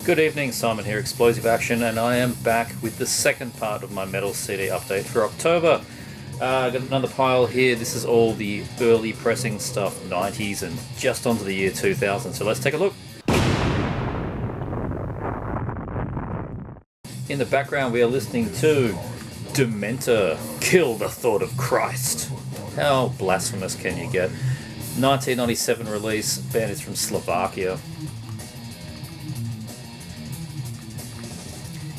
Good evening, Simon here, Explosive Action, and I am back with the second part of my metal CD update for October. Got another pile here. This is all the early pressing stuff, 90s and just onto the year 2000, so let's take a look. In the background we are listening to Dementor, Kill the Thought of Christ. How blasphemous can you get? 1997 release, band is from Slovakia.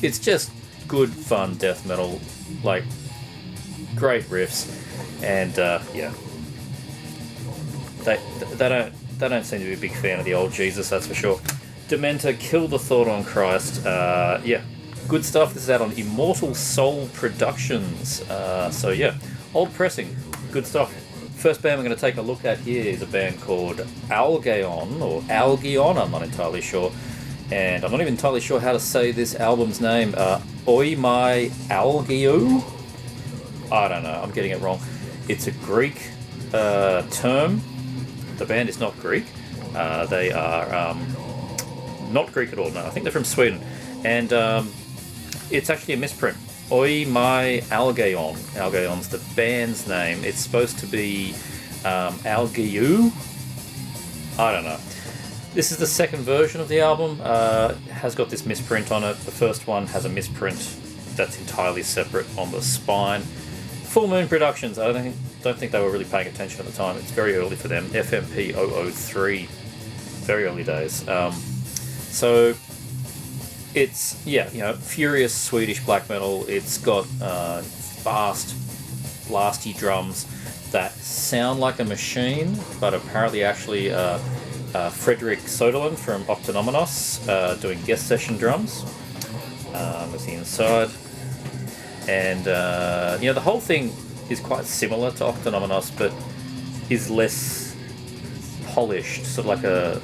It's just good fun death metal, like great riffs, and yeah, they don't seem to be a big fan of the old Jesus, that's for sure. Dementor, Kill the Thought on Christ. Yeah, good stuff. This is out on Immortal Soul Productions. So yeah, old pressing, good stuff. First band we're going to take a look at here is a band called Algeon, or Algeon, I'm not entirely sure. And I'm not even entirely sure how to say this album's name. Oi mai Algeo? I don't know, I'm getting it wrong. It's a Greek term. The band is not Greek. They are not Greek at all, no. I think they're from Sweden. And it's actually a misprint. Oi mai Algeon. Algeon's the band's name. It's supposed to be Algeu? I don't know. This is the second version of the album. Has got this misprint on it. The first one has a misprint that's entirely separate on the spine. Full Moon Productions. I don't think they were really paying attention at the time. It's very early for them. FMP 003. Very early days. So it's, yeah, you know, furious Swedish black metal. It's got fast, blasty drums that sound like a machine, but apparently actually Fredrik Soderlund from Octonomonos doing guest session drums. That's the inside. And you know, the whole thing is quite similar to Octonomonos, but is less polished, sort of like a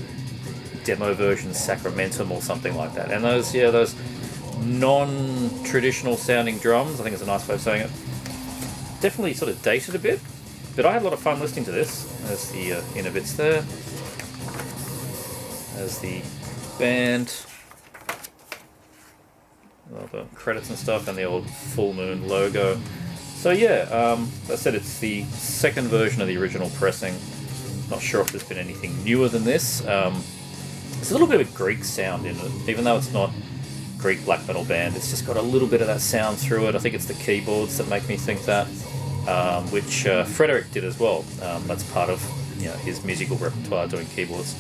demo version Sacramentum or something like that. And those non-traditional sounding drums, I think is a nice way of saying it, definitely sort of dated a bit, but I had a lot of fun listening to this. There's the inner bits there. There's the band, all the credits and stuff, and the old Full Moon logo. So yeah, as I said, it's the second version of the original pressing. Not sure if there's been anything newer than this. There's a little bit of a Greek sound in it, even though it's not Greek black metal band. It's just got a little bit of that sound through it. I think it's the keyboards that make me think that, which Fredrik did as well. That's part of, you know, his musical repertoire, doing keyboards.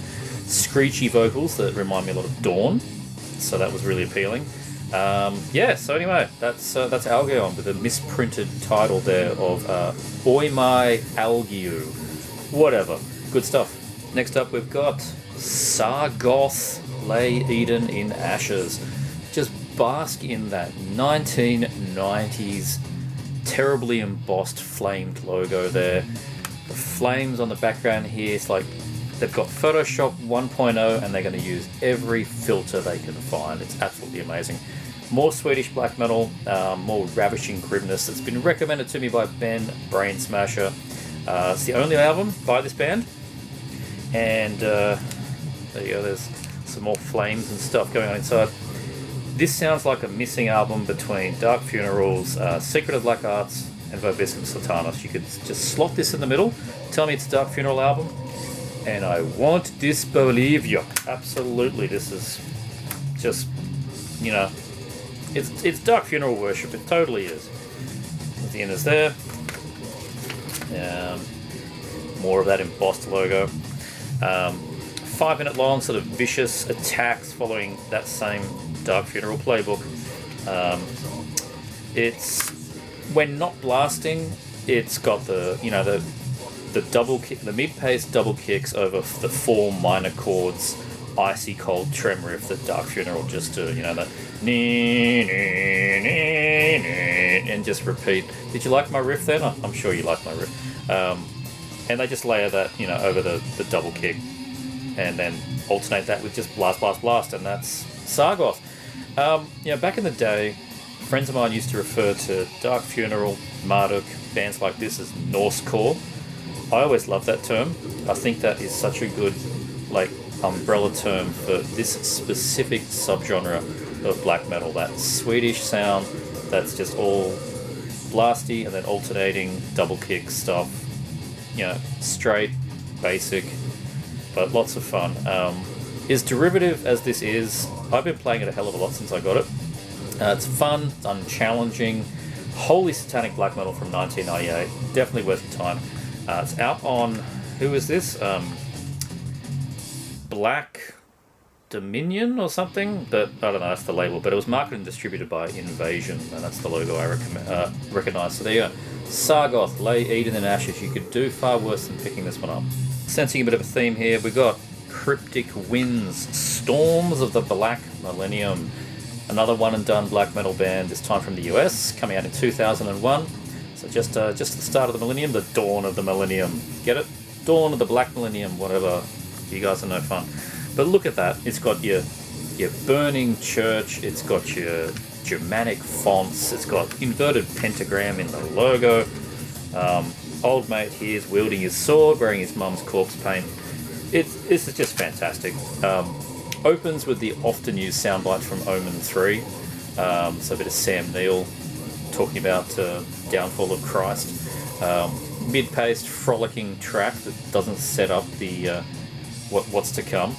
Screechy vocals that remind me a lot of Dawn, so that was really appealing. Yeah, so anyway, that's Algeon with a misprinted title there of Oi mai Algeu. Whatever, good stuff. Next up we've got Sargoth, Lay Eden in Ashes. Just bask in that 1990s terribly embossed flamed logo there. The flames on the background here, it's like they've got Photoshop 1.0 and they're going to use every filter they can find. It's absolutely amazing. More Swedish black metal, more ravishing grimness. It's been recommended to me by Ben Brain Smasher. It's the only album by this band. And there you go, there's some more flames and stuff going on inside. This sounds like a missing album between Dark Funerals, Secret of Black Arts, and Vobiscum Satanas. You could just slot this in the middle, tell me it's a Dark Funeral album, and I won't disbelieve you. Absolutely, this is just, you know, it's Dark Funeral worship. It totally is. The end is there. More of that embossed logo. 5-minute long, sort of vicious attacks following that same Dark Funeral playbook. It's, when not blasting, it's got the, you know, the double kick, the mid-pace double kicks over the 4 minor chords, icy cold trem riff that Dark Funeral just do, you know, that and just repeat. Did you like my riff then? I'm sure you like my riff. And they just layer that, you know, over the double kick and then alternate that with just blast, blast, blast, and that's Sargoth. You know, back in the day, friends of mine used to refer to Dark Funeral, Marduk, bands like this as Norse core. I always love that term. I think that is such a good, like, umbrella term for this specific subgenre of black metal. That Swedish sound that's just all blasty and then alternating double kick stuff. You know, straight, basic, but lots of fun. As derivative as this is, I've been playing it a hell of a lot since I got it. It's fun, it's unchallenging, holy satanic black metal from 1998. Definitely worth your time. It's out on, who is this? Black Dominion or something? But I don't know, that's the label. But it was marketed and distributed by Invasion, and that's the logo I recognize. So there you go. Sargoth, lay Eden in ashes. You could do far worse than picking this one up. Sensing a bit of a theme here, we got Cryptic Winds, Storms of the Black Millennium. Another one and done black metal band, this time from the US, coming out in 2001. So just the start of the millennium, the dawn of the millennium. Get it? Dawn of the Black Millennium, whatever. You guys are no fun. But look at that. It's got your burning church. It's got your Germanic fonts. It's got inverted pentagram in the logo. Old mate here is wielding his sword, wearing his mum's corpse paint. This is just fantastic. Opens with the often used soundbite from Omen 3. So a bit of Sam Neill talking about downfall of Christ. Mid-paced, frolicking track that doesn't set up the what's to come,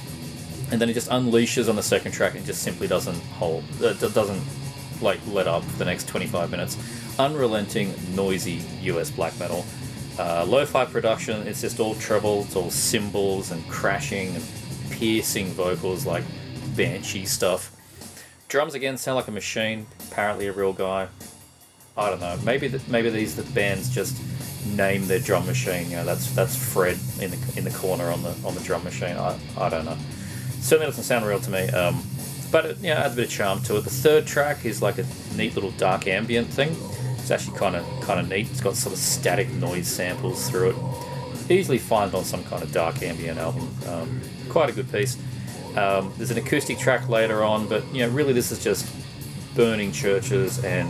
and then it just unleashes on the second track and just simply doesn't let up for the next 25 minutes. Unrelenting, noisy US black metal. Lo-fi production. It's just all treble, it's all cymbals and crashing and piercing vocals like banshee stuff. Drums again sound like a machine. Apparently a real guy. I don't know. Maybe the bands just name their drum machine. You know, that's Fred in the corner on the drum machine. I don't know. Certainly doesn't sound real to me. But it, you know, adds a bit of charm to it. The third track is like a neat little dark ambient thing. It's actually kind of neat. It's got sort of static noise samples through it. Easily find on some kind of dark ambient album. Quite a good piece. There's an acoustic track later on, but you know, really this is just burning churches and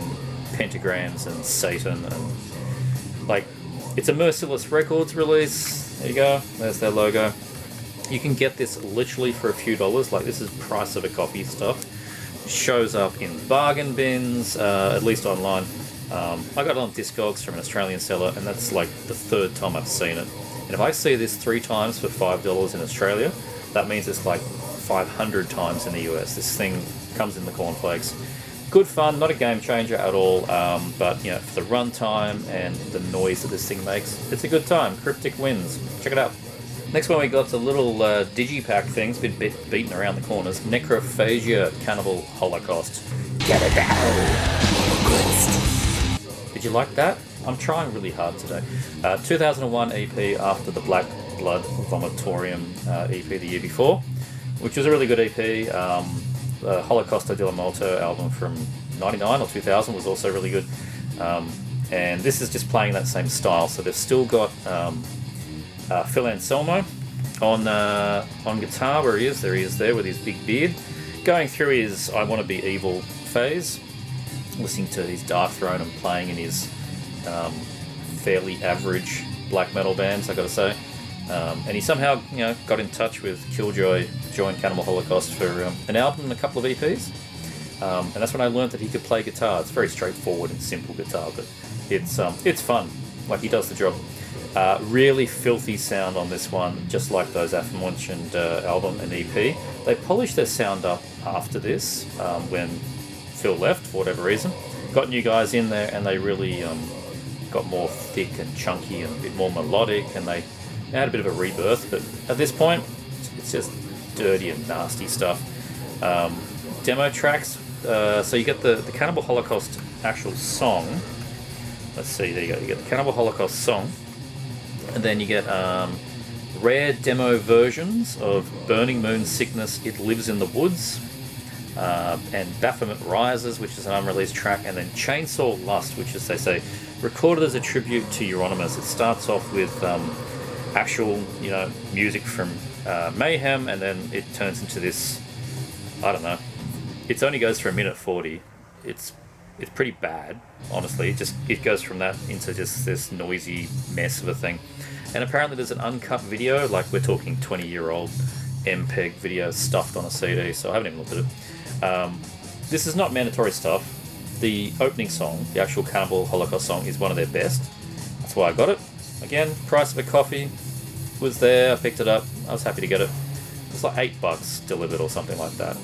pentagrams and Satan and like, it's a Merciless Records release. There you go. There's their logo. You can get this literally for a few dollars. Like, this is price of a copy stuff. Shows up in bargain bins, at least online. I got it on Discogs from an Australian seller, and that's like the third time I've seen it. And if I see this 3 times for $5 in Australia, that means it's like 500 times in the US. This thing comes in the cornflakes. Good fun, not a game changer at all, but you know, for the runtime and the noise that this thing makes, it's a good time. Cryptic Winds, check it out. Next one we got a little digipack thing, it's been beaten around the corners. Necrophagia, Cannibal Holocaust. Get it down! Holocaust! Did you like that? I'm trying really hard today. 2001 EP after the Black Blood Vomitorium EP the year before, which was a really good EP. The Holocausto della Molto album from 99 or 2000 was also really good. And this is just playing that same style. So they've still got Phil Anselmo on guitar, where he is there with his big beard, going through his I Want to Be Evil phase, listening to his Dark Throne and playing in his fairly average black metal bands, I gotta say. And he somehow, you know, got in touch with Killjoy, joined Cannibal Holocaust for an album and a couple of EPs. And that's when I learned that he could play guitar. It's very straightforward and simple guitar, but it's fun. Like, he does the job. Really filthy sound on this one, just like those aforementioned album and EP. They polished their sound up after this, when Phil left for whatever reason. Got new guys in there, and they really got more thick and chunky and a bit more melodic, and they had a bit of a rebirth. But at this point, it's just dirty and nasty stuff. Demo tracks. So you get the Cannibal Holocaust actual song. Let's see, there you go. You get the Cannibal Holocaust song. And then you get rare demo versions of Burning Moon Sickness, It Lives in the Woods, and Baphomet Rises, which is an unreleased track, and then Chainsaw Lust, which is, they say, recorded as a tribute to Euronymous. It starts off with actual, you know, music from Mayhem, and then it turns into this, I don't know, it only goes for 1:40. It's pretty bad, honestly. It goes from that into just this noisy mess of a thing. And apparently there's an uncut video, like we're talking 20-year-old MPEG video stuffed on a CD, so I haven't even looked at it. This is not mandatory stuff. The opening song, the actual Cannibal Holocaust song, is one of their best. That's why I got it. Again, price of a coffee was there. I picked it up. I was happy to get it. It's like $8 delivered or something like that.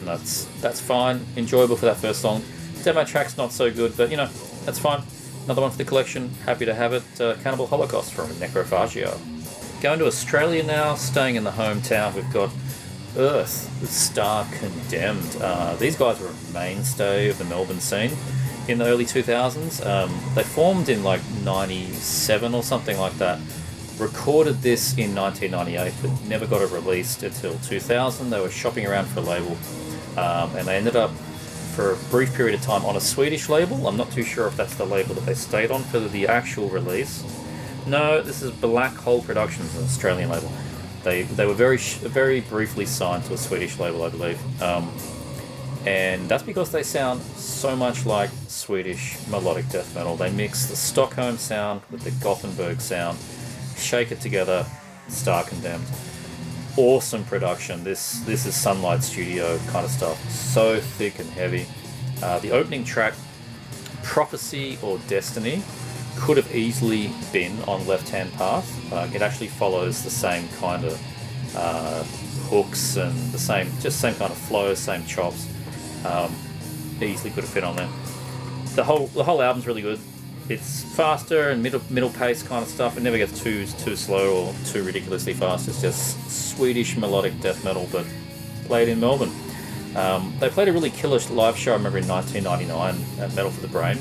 And that's fine. Enjoyable for that first song. Demo track's not so good, but you know, that's fine. Another one for the collection. Happy to have it. Cannibal Holocaust from Necrophagia. Going to Australia now. Staying in the hometown. We've got Earth with Star Condemned. These guys were a mainstay of the Melbourne scene in the early 2000s. They formed in like 97 or something like that. Recorded this in 1998, but never got it released until 2000. They were shopping around for a label, and they ended up for a brief period of time on a Swedish label. I'm not too sure if that's the label that they stayed on for the actual release. No, this is Black Hole Productions, an Australian label. They were very briefly signed to a Swedish label, I believe, and that's because they sound so much like Swedish melodic death metal. They mix the Stockholm sound with the Gothenburg sound, shake it together. Star Condemned. Awesome production. This is Sunlight Studio kind of stuff. So thick and heavy. The opening track, Prophecy or Destiny, could have easily been on Left Hand Path. It actually follows the same kind of hooks and the same kind of flow, same chops. Easily could have fit on there. The whole album's really good. It's faster and middle pace kind of stuff. It never gets too slow or too ridiculously fast. It's just Swedish melodic death metal, but played in Melbourne. They played a really killer live show, I remember, in 1999 at Metal for the Brain.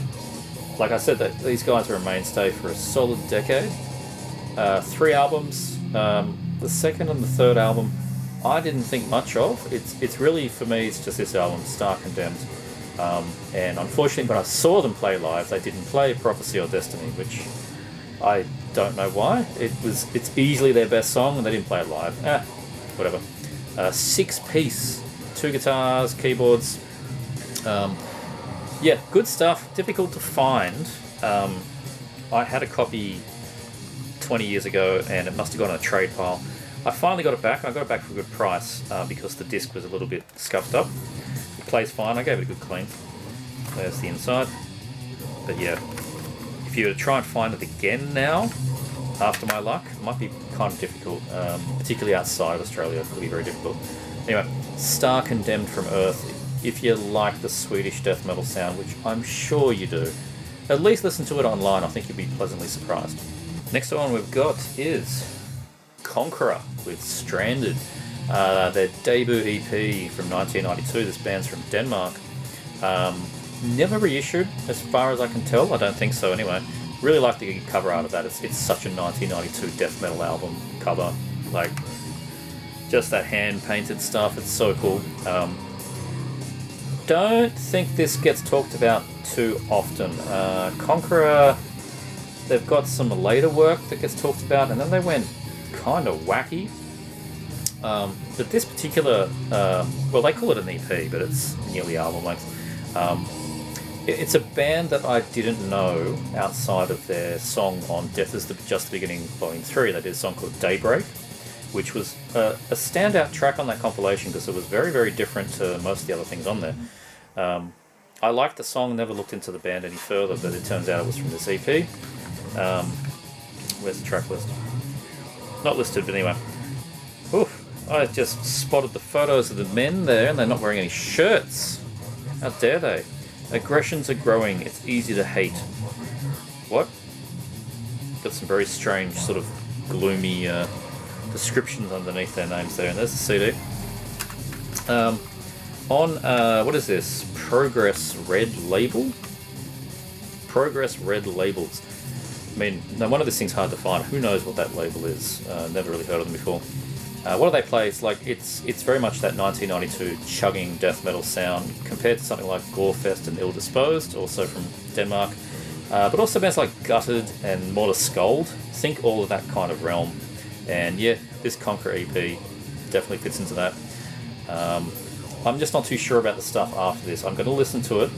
Like I said, these guys were a mainstay for a solid decade. 3 albums. The second and the third album, I didn't think much of. It's really, for me, it's just this album, Star Condemned. And unfortunately, when I saw them play live, they didn't play Prophecy or Destiny, which I don't know why. It's easily their best song, and they didn't play it live. Whatever. 6-piece, 2 guitars, keyboards. Yeah, good stuff. Difficult to find. I had a copy 20 years ago, and it must have gone on a trade pile. I finally got it back. I got it back for a good price because the disc was a little bit scuffed up. It plays fine. I gave it a good clean. There's the inside. But yeah, if you were to try and find it again now, after my luck, it might be kind of difficult, particularly outside of Australia. It could be very difficult. Anyway, Star Condemned from Earth. If you like the Swedish death metal sound, which I'm sure you do, at least listen to it online. I think you'll be pleasantly surprised. Next one we've got is Conqueror with Stranded. Their debut EP from 1992. This band's from Denmark. Never reissued, as far as I can tell. I don't think so anyway. Really like the cover art of that. It's such a 1992 death metal album cover. Like, just that hand-painted stuff. It's so cool. Don't think this gets talked about too often. Conqueror, they've got some later work that gets talked about, and then they went kind of wacky. But this particular, well, they call it an EP, but it's nearly album length. It's a band that I didn't know outside of their song on Death is Just the Beginning, Volume 3. They did a song called Daybreak, which was a standout track on that compilation because it was very, very different to most of the other things on there. I liked the song, never looked into the band any further, but it turns out it was from this EP. Where's the track list? Not listed, but anyway. Oof, I just spotted the photos of the men there, and they're not wearing any shirts. How dare they? Aggressions are growing, it's easy to hate. What? Got some very strange, sort of gloomy descriptions underneath their names there, and there's the CD. What is this? Progress Red Label? Progress Red Labels. I mean, no wonder this thing's hard to find. Who knows what that label is? Never really heard of them before. What do they play? It's like it's very much that 1992 chugging death metal sound compared to something like Gorefest and Ill Disposed, also from Denmark. But also bands like Gutted and Mortar Skuld. Think all of that kind of realm. And yeah, this Conquer EP definitely fits into that. I'm just not too sure about the stuff after this. I'm going to listen to it,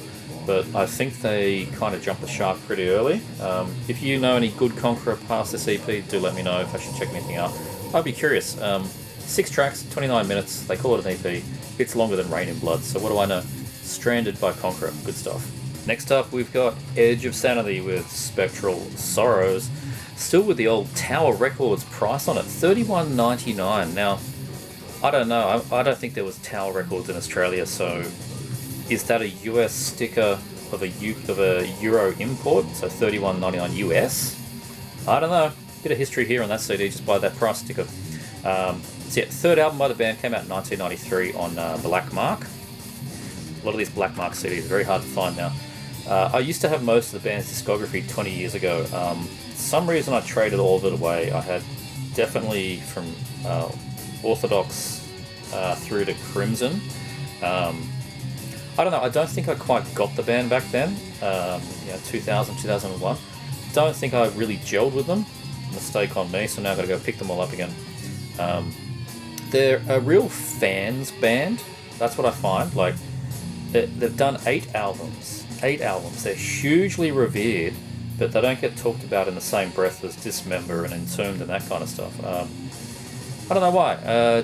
but I think they kind of jumped the shark pretty early. If you know any good Conqueror past this EP, do let me know if I should check anything out. I'd be curious. 6 tracks, 29 minutes. They call it an EP. It's longer than Rain in Blood. So what do I know? Stranded by Conqueror. Good stuff. Next up, we've got Edge of Sanity with Spectral Sorrows. Still with the old Tower Records price on it, $31.99. Now, I don't know. I don't think there was Tower Records in Australia, so is that a US sticker of a Euro import? So $31.99 US? I don't know. Bit of history here on that CD, just buy that price sticker. So yeah, third album by the band came out in 1993 on Black Mark. A lot of these Black Mark CDs are very hard to find now. I used to have most of the band's discography 20 years ago. Some reason I traded all of it away. I had definitely from Orthodox through to Crimson. I don't know. I don't think I quite got the band back then. 2000, 2001. Don't think I really gelled with them. Mistake on me. So now I've got to go pick them all up again. They're a real fans band. That's what I find. Like they've done 8 albums. 8 albums. They're hugely revered, but they don't get talked about in the same breath as Dismember and Entombed and that kind of stuff. I don't know why.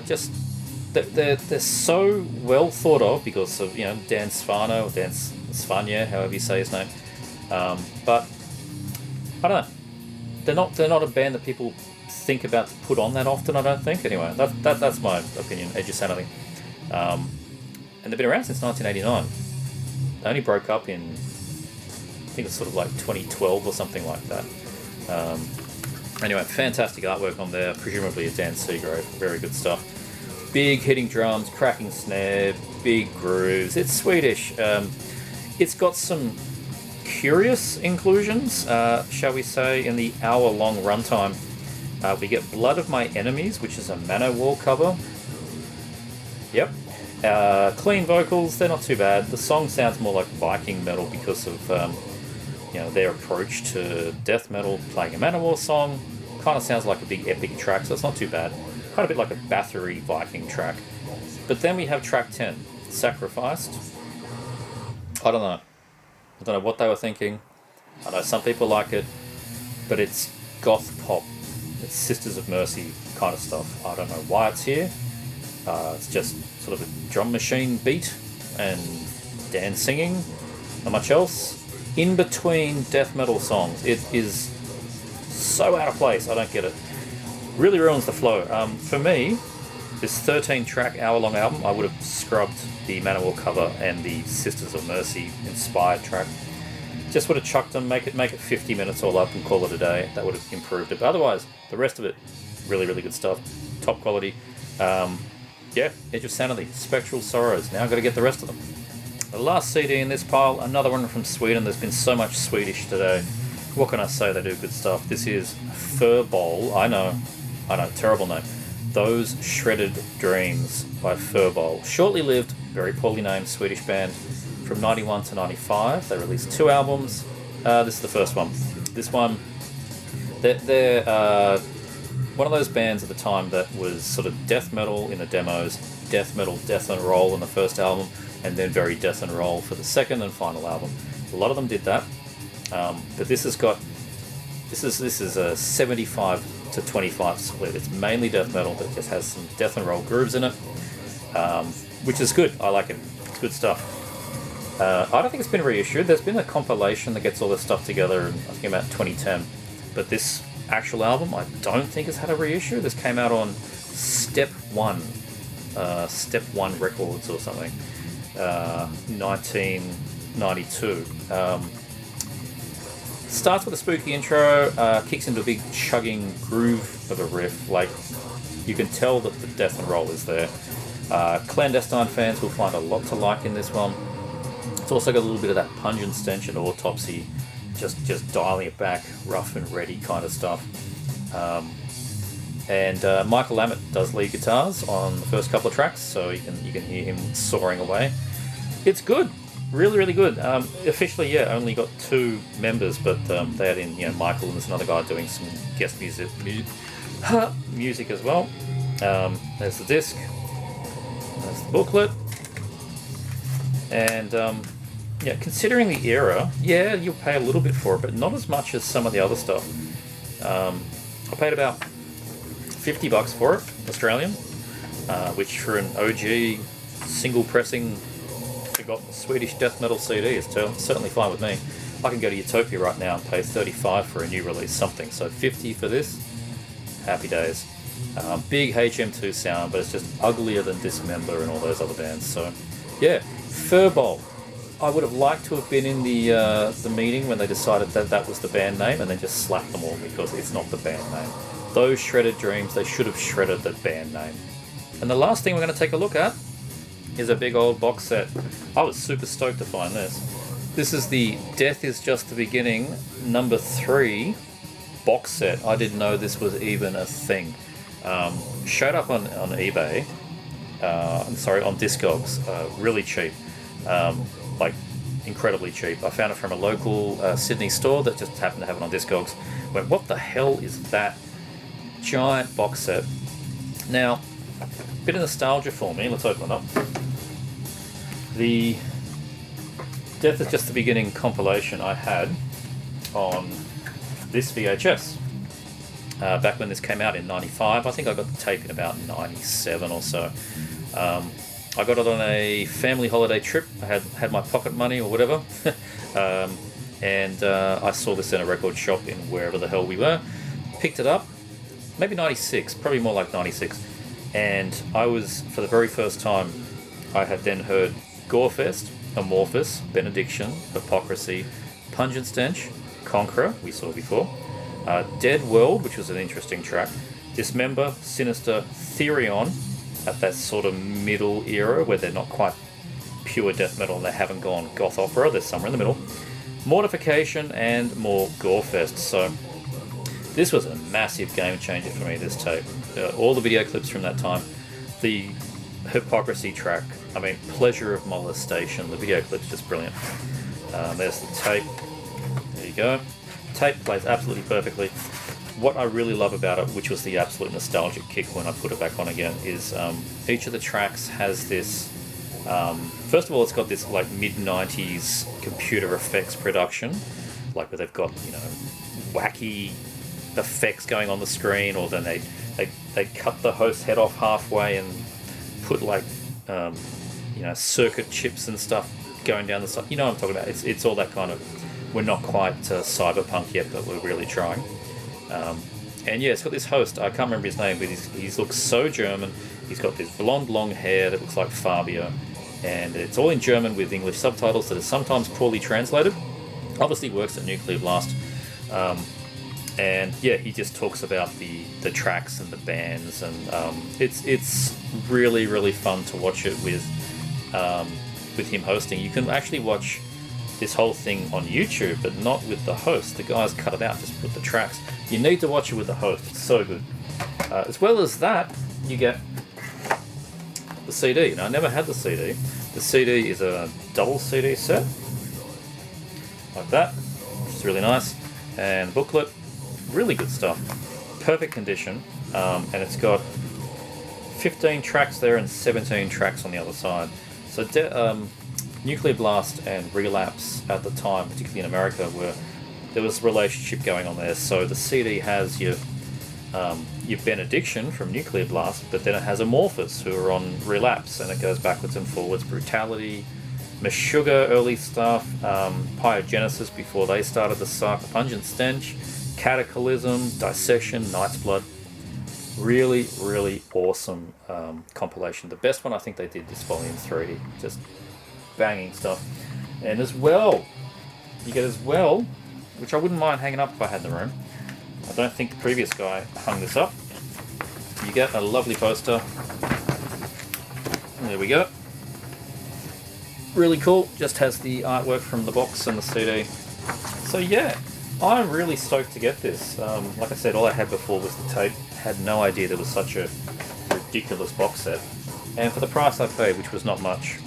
Just they're so well thought of because of Dan Svano or Dan Svanya, however you say his name. But I don't know. They're not a band that people think about to put on that often. I don't think. Anyway, that's my opinion. Edge of Sanity. And they've been around since 1989. They only broke up in, I think it's sort of like 2012 or something like that. Anyway, fantastic artwork on there, presumably a Dan Seagrave, very good stuff. Big hitting drums, cracking snare, big grooves. It's Swedish. It's got some curious inclusions, shall we say, in the hour-long runtime. We get Blood of My Enemies, which is a Manowar cover. Yep. Clean vocals, they're not too bad. The song sounds more like Viking metal because of their approach to death metal. Playing a Manowar song kind of sounds like a big epic track, so it's not too bad. Kind of a bit like a Bathory Viking track. But then we have track 10, Sacrificed. I don't know what they were thinking. I know some people like it, but it's goth pop. It's Sisters of Mercy kind of stuff. I don't know why it's here. It's just sort of a drum machine beat and Dan singing, not much else. In between death metal songs, it is so out of place. I don't get it. Really ruins the flow. For me, this 13-track hour-long album, I would have scrubbed the Manowar cover and the Sisters of Mercy inspired track. Just would have chucked them, make it 50 minutes all up and call it a day. That would have improved it. But otherwise, the rest of it, really, really good stuff. Top quality. Edge of Sanity, Spectral Sorrows. Now I've got to get the rest of them. The last CD in this pile, another one from Sweden. There's been so much Swedish today. What can I say? They do good stuff. This is Furbol. I know, terrible name. Those Shredded Dreams by Furbol. Shortly lived, very poorly named Swedish band. From 91 to 95, they released 2 albums. This is the first one. This one, they're one of those bands at the time that was sort of death metal in the demos, death metal, death and roll in the first album, and then very death and roll for the second and final album. A lot of them did that, but this is a 75 to 25 split. It's mainly death metal, but just has some death and roll grooves in it, which is good. I like it. It's good stuff. I don't think it's been reissued. There's been a compilation that gets all this stuff together in, I think, about 2010, but this actual album I don't think has had a reissue. This came out on Step 1 Records or something, 1992. Starts with a spooky intro, kicks into a big chugging groove of a riff. Like, you can tell that the death and roll is there. Clandestine fans will find a lot to like in this one. It's also got a little bit of that pungent stench and Autopsy, just dialing it back, rough and ready kind of stuff. And Michael Lammett does lead guitars on the first couple of tracks, so you can hear him soaring away. It's good, really, really good. Officially, only got 2 members, but they had in Michael and there's another guy doing some guest music as well. There's the disc, there's the booklet, and considering the era, you'll pay a little bit for it, but not as much as some of the other stuff. I paid about $50 for it, Australian. which for an OG single pressing forgotten Swedish death metal CD is certainly fine with me. I can go to Utopia right now and pay $35 for a new release something, so $50 for this, happy days. Big HM2 sound, but it's just uglier than Dismember and all those other bands. So yeah, Furball. I would have liked to have been in the meeting when they decided that that was the band name, and then just slapped them all because it's not the band name. Those shredded dreams, they should have shredded the band name. And the last thing we're going to take a look at is a big old box set. I was super stoked to find this. This is the Death Is Just the Beginning #3 box set. I didn't know this was even a thing. Showed up on eBay. On Discogs, really cheap. Like incredibly cheap. I found it from a local Sydney store that just happened to have it on Discogs. Went, what the hell is that giant box set? Now, a bit of nostalgia for me. Let's open it up. The Death Is Just the Beginning compilation I had on this VHS. Back when this came out in 95. I think I got the tape in about 97 or so. I got it on a family holiday trip. I had my pocket money or whatever. And I saw this in a record shop in wherever the hell we were. Picked it up. Maybe 96, probably more like 96. And I was, for the very first time, I had then heard Gorefest, Amorphous, Benediction, Hypocrisy, Pungent Stench, Conqueror, we saw before, Dead World, which was an interesting track, Dismember, Sinister, Therion, at that sort of middle era where they're not quite pure death metal and they haven't gone goth opera, they're somewhere in the middle, Mortification, and more Gorefest. So this was a massive game changer for me, this tape. All the video clips from that time, the Hypocrisy track, I mean, Pleasure of Molestation, the video clip's just brilliant. There's the tape, there you go. Tape plays absolutely perfectly. What I really love about it, which was the absolute nostalgic kick when I put it back on again, is each of the tracks has this, first of all, it's got this like mid-90s computer effects production, like where they've got, you know, wacky effects going on the screen, or then they cut the host's head off halfway and put like, you know, circuit chips and stuff going down the side. You know what I'm talking about. It's all that kind of, we're not quite cyberpunk yet, but we're really trying. And yeah, it's got this host, I can't remember his name, but he looks so German. He's got this blonde long hair that looks like Fabio, and it's all in German with English subtitles that are sometimes poorly translated. Obviously works at Nuclear Blast. And yeah, he just talks about the tracks and the bands, and it's really, really fun to watch it with him hosting. You can actually watch this whole thing on YouTube, but not with the host. The guys cut it out, just put the tracks. You need to watch it with the host. It's so good. As well as that, you get the CD. Now, I never had the CD. The CD is a double CD set, like that, which is really nice. And booklet, really good stuff. Perfect condition. And it's got 15 tracks there and 17 tracks on the other side. So Nuclear Blast and Relapse at the time, particularly in America, there was a relationship going on there. So the CD has your Benediction from Nuclear Blast, but then it has Amorphous, who are on Relapse, and it goes backwards and forwards. Brutality, Meshuggah, early stuff, Pyogenesis before they started to suck, Pungent Stench, Cataclysm, Dissection, Night's Blood. Really, really awesome compilation. The best one I think they did is Volume 3. Just banging stuff. And as well, you get as well, which I wouldn't mind hanging up if I had the room. I don't think the previous guy hung this up. You get a lovely poster. There we go. Really cool. Just has the artwork from the box and the CD. So yeah, I'm really stoked to get this. Like I said, all I had before was the tape. Had no idea there was such a ridiculous box set. And for the price I paid, which was not much,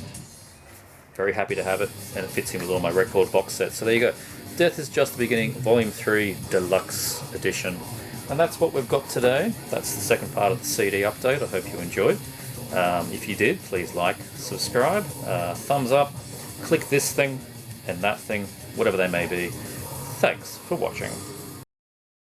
very happy to have it, and it fits in with all my record box sets. So there you go. Death Is Just the Beginning, Volume 3, Deluxe Edition. And that's what we've got today. That's the second part of the CD update. I hope you enjoyed. If you did, please like, subscribe, thumbs up, click this thing and that thing, whatever they may be. Thanks for watching.